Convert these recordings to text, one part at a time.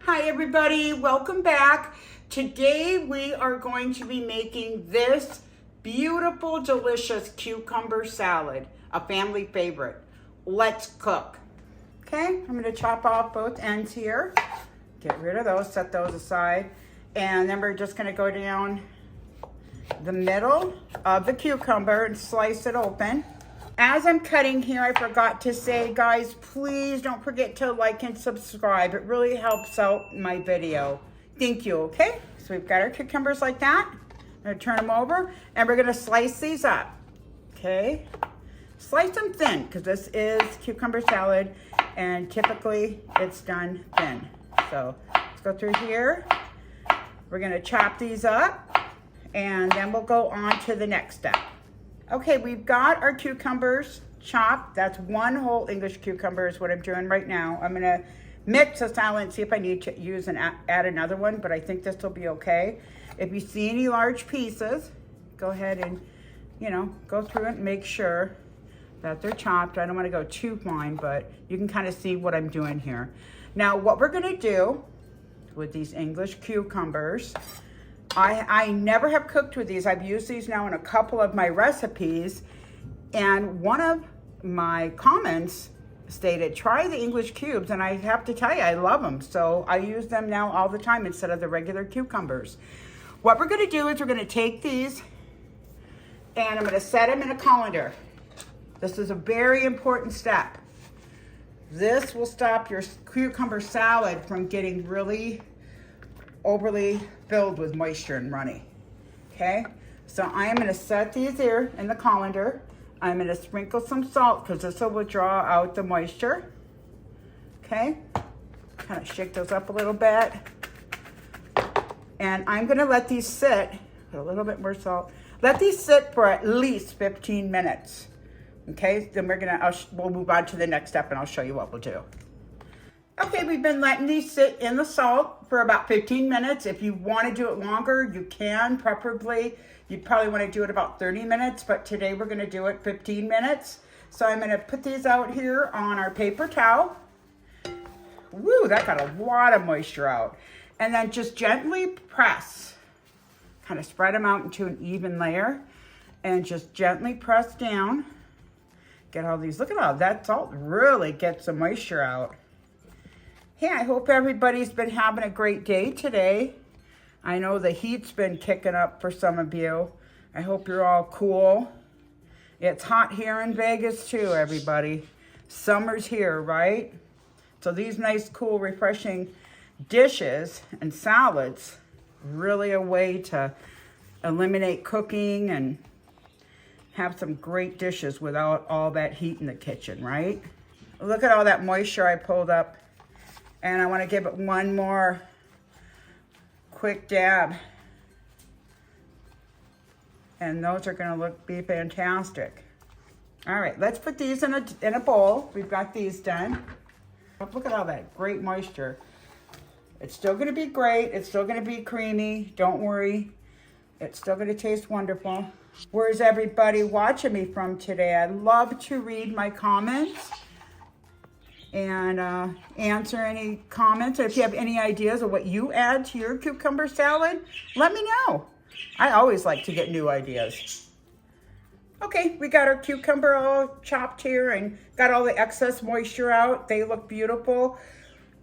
Hi everybody, welcome back. Today we are going to be making this beautiful, delicious cucumber salad, a family favorite. Let's cook. Okay, I'm gonna chop off both ends here. Get rid of those, set those aside. And then we're just gonna go down the middle of the cucumber and slice it open. As I'm cutting here, I forgot to say, guys, please don't forget to like and subscribe. It really helps out my video. Thank you, okay? So we've got our cucumbers like that. I'm gonna turn them over and we're gonna slice these up, okay? Slice them thin, because this is cucumber salad and typically it's done thin. So let's go through here. We're gonna chop these up and then we'll go on to the next step. Okay, we've got our cucumbers chopped. That's one whole English cucumber is what I'm doing right now. I'm gonna mix the salad and see if I need to use and add another one, but I think this will be okay. If you see any large pieces, go ahead and, go through it and make sure that they're chopped. I don't wanna go too fine, but you can kind of see what I'm doing here. Now, what we're gonna do with these English cucumbers, I never have cooked with these. I've used these now in a couple of my recipes, and one of my comments stated, try the English cubes, and I have to tell you, I love them. So I use them now all the time instead of the regular cucumbers. What we're gonna do is we're gonna take these and I'm gonna set them in a colander. This is a very important step. This will stop your cucumber salad from getting really overly filled with moisture and runny, okay? So I am gonna set these here in the colander. I'm gonna sprinkle some salt because this will draw out the moisture, okay? Kind of shake those up a little bit. And I'm gonna let these sit, put a little bit more salt, let these sit for at least 15 minutes, okay? Then we'll move on to the next step and I'll show you what we'll do. Okay, we've been letting these sit in the salt for about 15 minutes. If you want to do it longer, you can. Preferably, you'd probably want to do it about 30 minutes, but today we're going to do it 15 minutes. So I'm going to put these out here on our paper towel. Woo, that got a lot of moisture out. And then just gently press. Kind of spread them out into an even layer. And just gently press down. Get all these, look at all that salt really gets the moisture out. Hey, I hope everybody's been having a great day today. I know the heat's been kicking up for some of you. I hope you're all cool. It's hot here in Vegas too, everybody. Summer's here, right? So these nice, cool, refreshing dishes and salads, really a way to eliminate cooking and have some great dishes without all that heat in the kitchen, right? Look at all that moisture I pulled up. And I want to give it one more quick dab. And those are going to be fantastic. All right, let's put these in a bowl. We've got these done. Look at all that great moisture. It's still going to be great. It's still going to be creamy. Don't worry. It's still going to taste wonderful. Where's everybody watching me from today? I love to read my comments and answer any comments. If you have any ideas of what you add to your cucumber salad, let me know. I always like to get new ideas. Okay, we got our cucumber all chopped here and got all the excess moisture out. They look beautiful.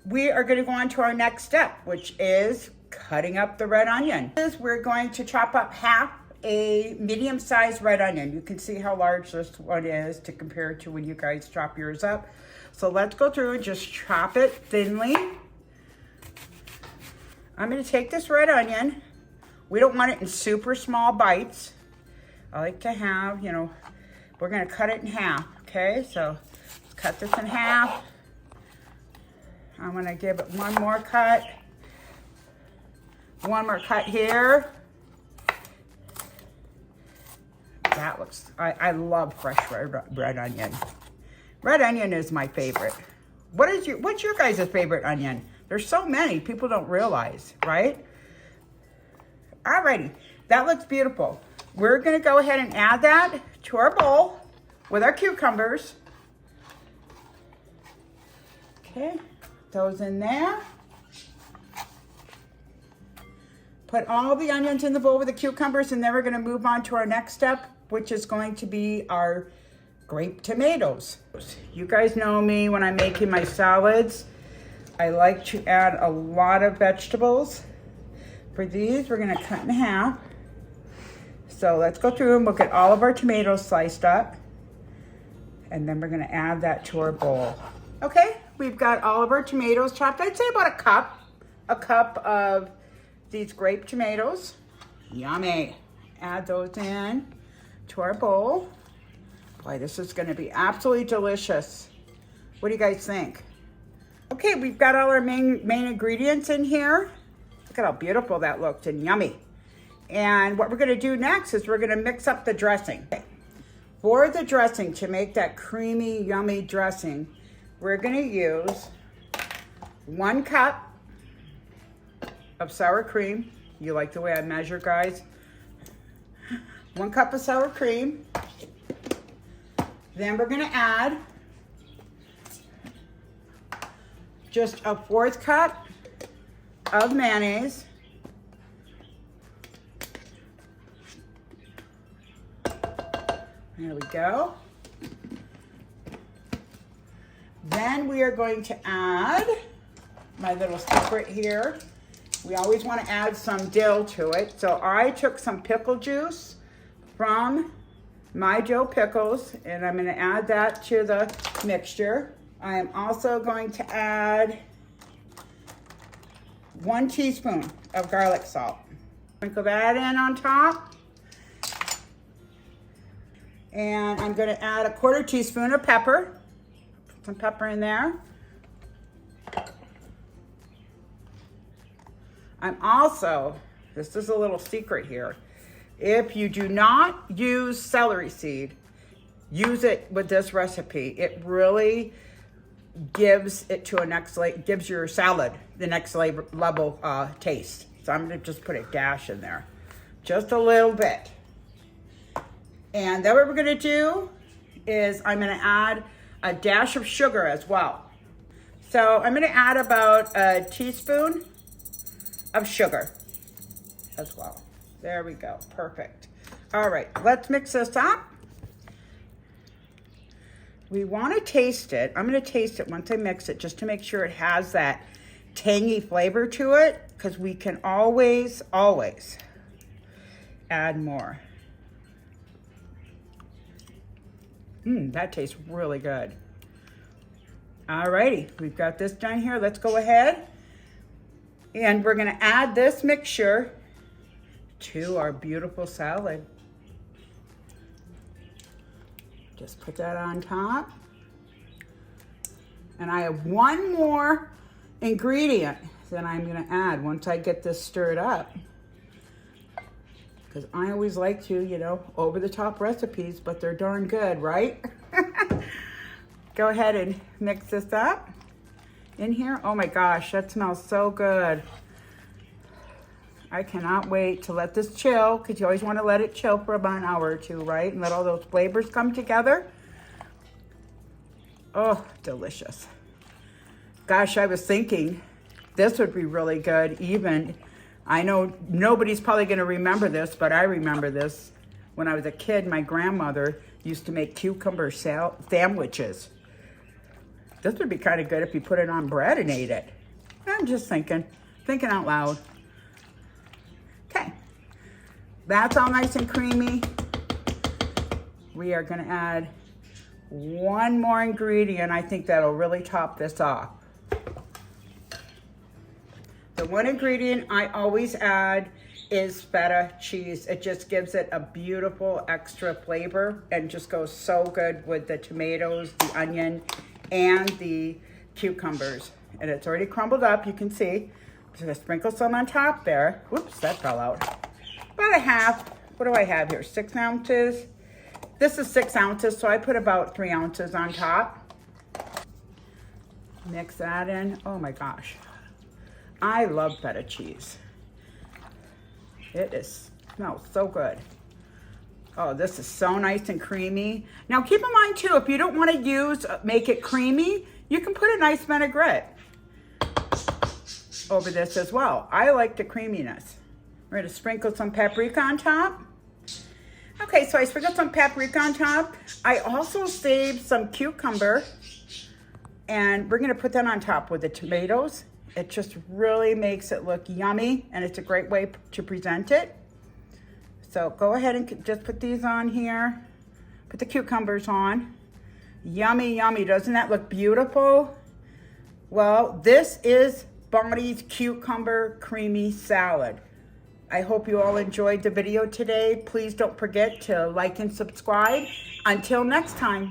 We are going to go on to our next step, which is cutting up the red onion. We're going to chop up half a medium-sized red onion. You can see how large this one is to compare to when you guys chop yours up. So let's go through and just chop it thinly. I'm going to take this red onion. We don't want it in super small bites. I like to have, we're going to cut it in half, okay? So let's cut this in half. I'm going to give it one more cut. One more cut here. That looks, I love fresh red onion. Red onion is my favorite. What's your guys' favorite onion? There's so many, people don't realize, right? Alrighty, that looks beautiful. We're gonna go ahead and add that to our bowl with our cucumbers. Okay, those in there. Put all the onions in the bowl with the cucumbers, and then we're gonna move on to our next step, which is going to be our grape tomatoes. You guys know me when I'm making my salads. I like to add a lot of vegetables. For these, we're gonna cut in half. So let's go through and we'll get all of our tomatoes sliced up. And then we're gonna add that to our bowl. Okay, we've got all of our tomatoes chopped. I'd say about a cup of these grape tomatoes. Yummy. Add those in to our bowl. Boy, this is gonna be absolutely delicious. What do you guys think? Okay, we've got all our main ingredients in here. Look at how beautiful that looked and yummy. And what we're gonna do next is we're gonna mix up the dressing. For the dressing, to make that creamy, yummy dressing, we're gonna use 1 cup of sour cream. You like the way I measure, guys? 1 cup of sour cream. Then we're gonna add just a 1/4 cup of mayonnaise. There we go. Then we are going to add my little secret here. We always want to add some dill to it. So I took some pickle juice from my dill pickles, and I'm going to add that to the mixture. I am also going to add 1 teaspoon of garlic salt. Sprinkle that in on top. And I'm going to add a 1/4 teaspoon of pepper. Put some pepper in there. I'm also, this is a little secret here, if you do not use celery seed, use it with this recipe. It really gives it to a next level, gives your salad the next level taste. So I'm gonna just put a dash in there, just a little bit. And then what we're gonna do is I'm gonna add a dash of sugar as well. So I'm gonna add about a teaspoon of sugar as well. There we go, perfect. All right, let's mix this up. We wanna taste it. I'm gonna taste it once I mix it just to make sure it has that tangy flavor to it, because we can always add more. That tastes really good. Alrighty, we've got this done here. Let's go ahead and we're gonna add this mixture to our beautiful salad. Just put that on top. And I have one more ingredient that I'm gonna add once I get this stirred up. Because I always like to, you know, over the top recipes, but they're darn good, right? Go ahead and mix this up in here. Oh my gosh, that smells so good. I cannot wait to let this chill, because you always want to let it chill for about an hour or two, right? And let all those flavors come together. Oh, delicious. Gosh, I was thinking this would be really good even. I know nobody's probably going to remember this, but I remember this. When I was a kid, my grandmother used to make cucumber sandwiches. This would be kind of good if you put it on bread and ate it. I'm just thinking out loud. Okay, that's all nice and creamy. We are going to add one more ingredient. I think that'll really top this off. The one ingredient I always add is feta cheese. It just gives it a beautiful extra flavor and just goes so good with the tomatoes, the onion, and the cucumbers. And it's already crumbled up, you can see. Just gonna sprinkle some on top there. Whoops, that fell out. About a half, what do I have here? 6 ounces. This is 6 ounces, so I put about 3 ounces on top. Mix that in. Oh my gosh. I love feta cheese. It smells so good. Oh, this is so nice and creamy. Now keep in mind too, if you don't want to make it creamy, you can put a nice vinaigrette over this as well. I like the creaminess. We're gonna sprinkle some paprika on top. Okay, so I sprinkled some paprika on top. I also saved some cucumber, and we're gonna put that on top with the tomatoes. It just really makes it look yummy, and it's a great way to present it. So go ahead and just put these on here. Put the cucumbers on. Yummy, yummy. Doesn't that look beautiful? Well, this is Bonnie's Cucumber Creamy Salad. I hope you all enjoyed the video today. Please don't forget to like and subscribe. Until next time.